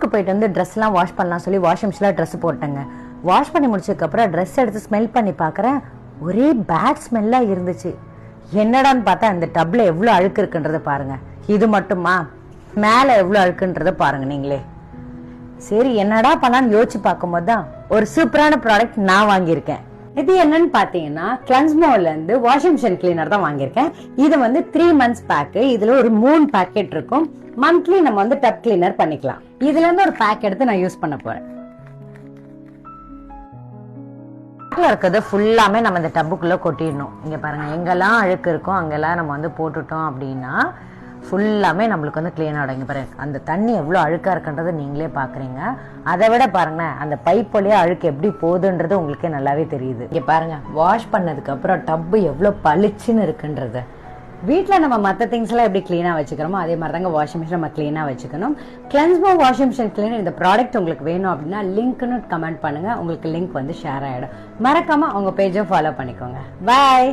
ஜிம்முக்கு போயிட்டு வந்து ட்ரெஸ்லாம் வாஷ் பண்ணலாம் சொல்லி வாஷிங் மிஷின்ல ட்ரெஸ் போட்டேங்க. வாஷ் பண்ணி முடிச்சதுக்கு அப்புறம் ட்ரெஸ் எடுத்து ஸ்மெல் பண்ணி பாக்குறேன், ஒரே பேட் ஸ்மெல்லா இருந்துச்சு. என்னடான்னு பார்த்தா இந்த டப்ல எவ்வளவு அழுக்கு இருக்குன்றத பாருங்க. இது மட்டுமா, மேல எவ்வளவு அழுக்குன்றத பாருங்க நீங்களே. சரி என்னடா பண்ணான்னு யோசிச்சு பார்க்கும்போது தான் ஒரு சூப்பரான ப்ராடக்ட் நான் வாங்கியிருக்கேன். இது என்னன்னு பாத்தீங்கன்னா கிளன்ஸ்மோல இருந்து வாஷிங் மிஷின் கிளீனர் தான் வாங்கியிருக்கேன். இது வந்து 3 months பேக். இதுல ஒரு 3 பாக்கெட் இருக்கும். மந்த்லி நம்ம வந்து டப் கிளீனர் பண்ணிக்கலாம். இதுல இருந்து ஒரு பேக் எடுத்து நான் யூஸ் பண்ண போறேன். இருக்கிறது ஃபுல்லாமே நம்ம இந்த டப்புக்குள்ள கொட்டிடணும். இங்க பாருங்க, எங்கெல்லாம் அழுக்கு இருக்கும் அங்கெல்லாம் நம்ம வந்து போட்டுட்டோம் அப்படின்னா ஃபுல்லாமே நம்மளுக்கு வந்து கிளீன் ஆகிடும். இங்க பாருங்க, அந்த தண்ணி எவ்வளவு அழுக்கா இருக்குன்றதை நீங்களே பாக்குறீங்க. அதை விட பாருங்க, அந்த பைப் வழியா அழுக்கு எப்படி போகுதுன்றது உங்களுக்கே நல்லாவே தெரியுது. இங்க பாருங்க, வாஷ் பண்ணதுக்கு அப்புறம் டப்பு எவ்வளவு பளிச்சுன்னு இருக்குன்றது. வீட்டில் நம்ம மற்ற திங்ஸ் எல்லாம் எப்படி கிளீனா வச்சுக்கிறோமோ அதே மாதிரி தாங்க வாஷிங் மிஷின் நம்ம கிளீனா வச்சுக்கணும். கிளென்ஸ்மோ வாஷிங் மிஷின் கிளீனர் இந்த ப்ராடக்ட் உங்களுக்கு வேணும் அப்படின்னா லிங்க்னு கமெண்ட் பண்ணுங்க. உங்களுக்கு லிங்க் வந்து ஷேர் ஆயிடும். மறக்காம உங்க பேஜை ஃபாலோ பண்ணிக்கோங்க. பாய்.